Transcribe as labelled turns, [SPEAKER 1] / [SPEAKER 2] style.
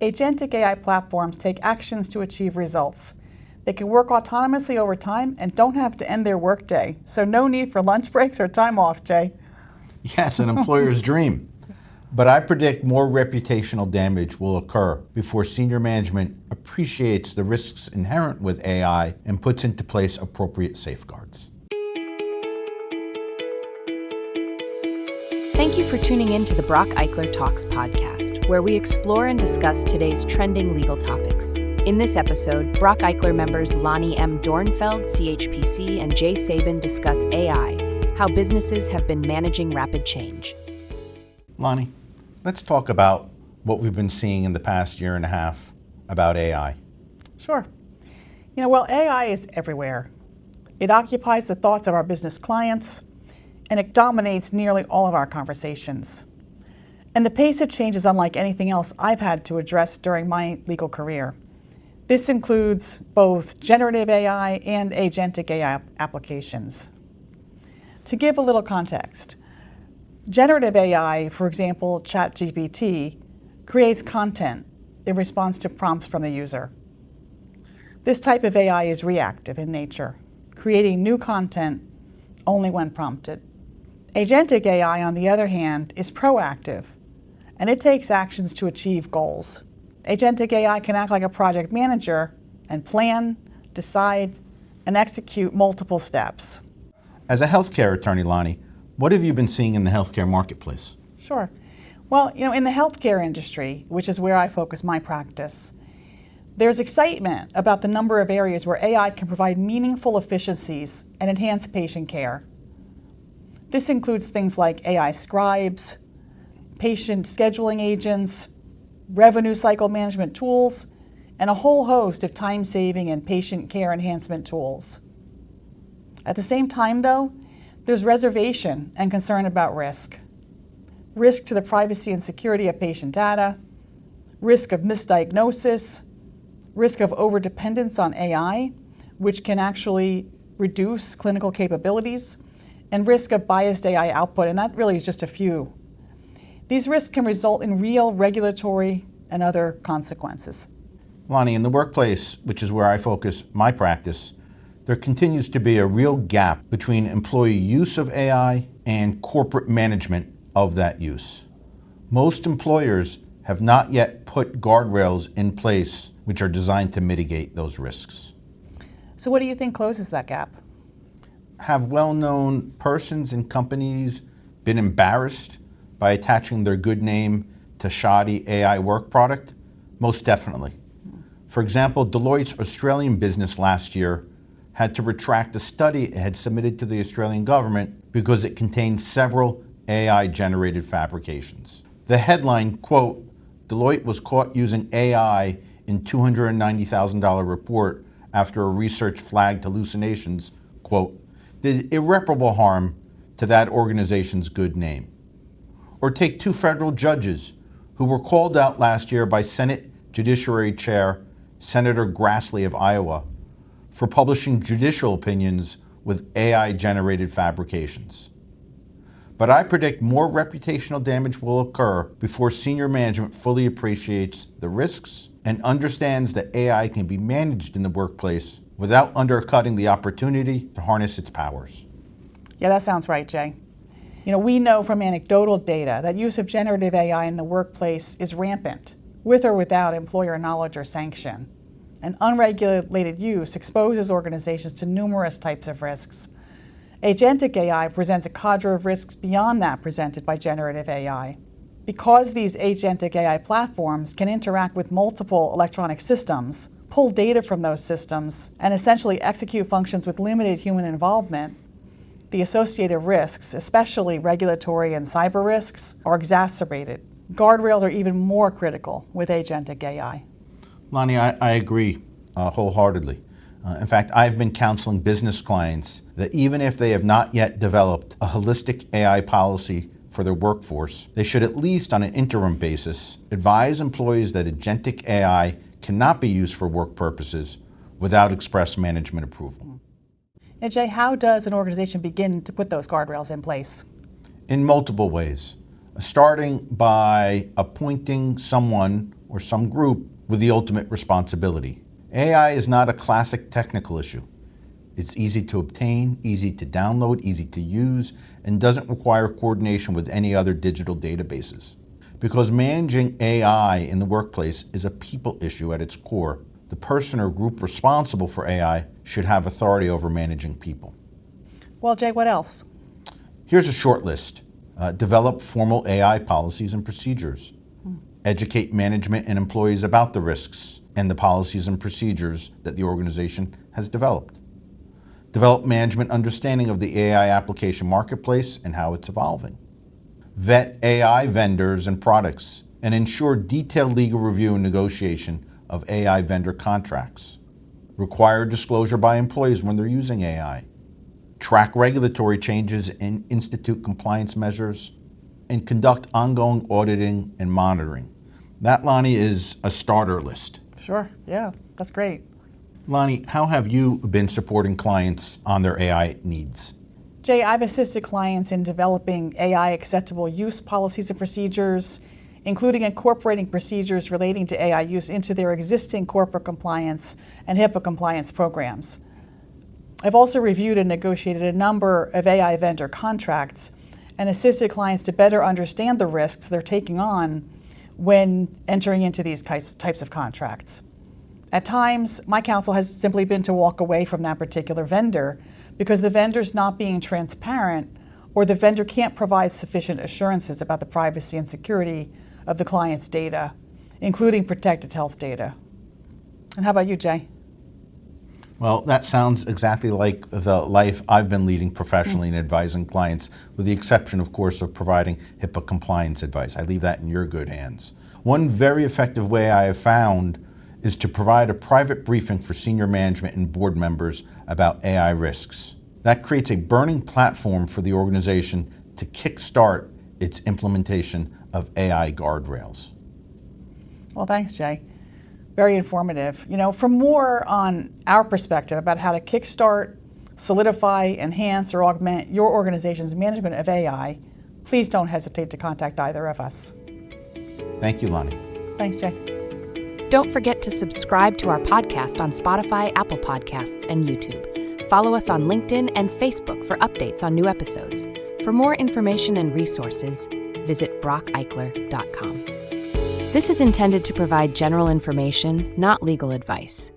[SPEAKER 1] Agentic AI platforms take actions to achieve results. They can work autonomously over time and don't have to end their workday. So no need for lunch breaks or time off, Jay.
[SPEAKER 2] Yes, an employer's dream. But I predict more reputational damage will occur before senior management appreciates the risks inherent with AI and puts into place appropriate safeguards.
[SPEAKER 3] Thank you for tuning in to the Brach Eichler Talks podcast, where we explore and discuss today's trending legal topics. In this episode, Brach Eichler members Lani M, Dornfeld, CHPC, and Jay Sabin discuss AI, how businesses have been managing rapid change.
[SPEAKER 2] Lani, let's talk about what we've been seeing in the past year and a half about AI.
[SPEAKER 1] Sure. Well, AI is everywhere. It occupies the thoughts of our business clients, and it dominates nearly all of our conversations. And the pace of change is unlike anything else I've had to address during my legal career. This includes both generative AI and agentic AI applications. To give a little context, generative AI, for example, ChatGPT, creates content in response to prompts from the user. This type of AI is reactive in nature, creating new content only when prompted. Agentic AI, on the other hand, is proactive, and it takes actions to achieve goals. Agentic AI can act like a project manager and plan, decide, and execute multiple steps.
[SPEAKER 2] As a healthcare attorney, Lani, what have you been seeing in the healthcare marketplace?
[SPEAKER 1] Sure. Well, in the healthcare industry, which is where I focus my practice, there's excitement about the number of areas where AI can provide meaningful efficiencies and enhance patient care. This includes things like AI scribes, patient scheduling agents, revenue cycle management tools, and a whole host of time-saving and patient care enhancement tools. At the same time, though, there's reservation and concern about risk. Risk to the privacy and security of patient data, risk of misdiagnosis, risk of overdependence on AI, which can actually reduce clinical capabilities, and risk of biased AI output, and that really is just a few. These risks can result in real regulatory and other consequences.
[SPEAKER 2] Lani, in the workplace, which is where I focus my practice, there continues to be a real gap between employee use of AI and corporate management of that use. Most employers have not yet put guardrails in place which are designed to mitigate those risks.
[SPEAKER 1] So what do you think closes that gap?
[SPEAKER 2] Have well-known persons and companies been embarrassed by attaching their good name to shoddy AI work product? Most definitely. For example, Deloitte's Australian business last year had to retract a study it had submitted to the Australian government because it contained several AI-generated fabrications. The headline, quote, Deloitte was caught using AI in $290,000 report after a research flagged hallucinations, quote, did irreparable harm to that organization's good name. Or take two federal judges who were called out last year by Senate Judiciary Chair Senator Grassley of Iowa for publishing judicial opinions with AI-generated fabrications. But I predict more reputational damage will occur before senior management fully appreciates the risks and understands that AI can be managed in the workplace without undercutting the opportunity to harness its powers.
[SPEAKER 1] Yeah, that sounds right, Jay. We know from anecdotal data that use of generative AI in the workplace is rampant, with or without employer knowledge or sanction. And unregulated use exposes organizations to numerous types of risks. Agentic AI presents a cadre of risks beyond that presented by generative AI. Because these agentic AI platforms can interact with multiple electronic systems, pull data from those systems, and essentially execute functions with limited human involvement, the associated risks, especially regulatory and cyber risks, are exacerbated. Guardrails are even more critical with agentic AI.
[SPEAKER 2] Lani, I agree wholeheartedly. In fact, I've been counseling business clients that even if they have not yet developed a holistic AI policy for their workforce, they should at least on an interim basis advise employees that agentic AI cannot be used for work purposes without express management approval.
[SPEAKER 1] Now, Jay, how does an organization begin to put those guardrails in place?
[SPEAKER 2] In multiple ways, starting by appointing someone or some group with the ultimate responsibility. AI is not a classic technical issue. It's easy to obtain, easy to download, easy to use, and doesn't require coordination with any other digital databases. Because managing AI in the workplace is a people issue at its core, the person or group responsible for AI should have authority over managing people.
[SPEAKER 1] Well, Jay, what else?
[SPEAKER 2] Here's a short list. Develop formal AI policies and procedures. Educate management and employees about the risks and the policies and procedures that the organization has developed. Develop management understanding of the AI application marketplace and how it's evolving. Vet AI vendors and products and ensure detailed legal review and negotiation of AI vendor contracts. Require disclosure by employees when they're using AI. Track regulatory changes and institute compliance measures, and conduct ongoing auditing and monitoring. That, Lani, is a starter list.
[SPEAKER 1] Sure, yeah, that's great.
[SPEAKER 2] Lani, how have you been supporting clients on their AI needs?
[SPEAKER 1] Jay, I've assisted clients in developing AI acceptable use policies and procedures, including incorporating procedures relating to AI use into their existing corporate compliance and HIPAA compliance programs. I've also reviewed and negotiated a number of AI vendor contracts and assisted clients to better understand the risks they're taking on when entering into these types of contracts. At times, my counsel has simply been to walk away from that particular vendor because the vendor's not being transparent or the vendor can't provide sufficient assurances about the privacy and security of the client's data, including protected health data. And how about you, Jay?
[SPEAKER 2] Well, that sounds exactly like the life I've been leading professionally in advising clients, with the exception, of course, of providing HIPAA compliance advice. I leave that in your good hands. One very effective way I have found is to provide a private briefing for senior management and board members about AI risks. That creates a burning platform for the organization to kickstart its implementation of AI guardrails.
[SPEAKER 1] Well, thanks, Jay. Very informative. For more on our perspective about how to kickstart, solidify, enhance, or augment your organization's management of AI, please don't hesitate to contact either of us.
[SPEAKER 2] Thank you, Lani.
[SPEAKER 1] Thanks, Jay.
[SPEAKER 3] Don't forget to subscribe to our podcast on Spotify, Apple Podcasts, and YouTube. Follow us on LinkedIn and Facebook for updates on new episodes. For more information and resources, visit bracheichler.com. This is intended to provide general information, not legal advice.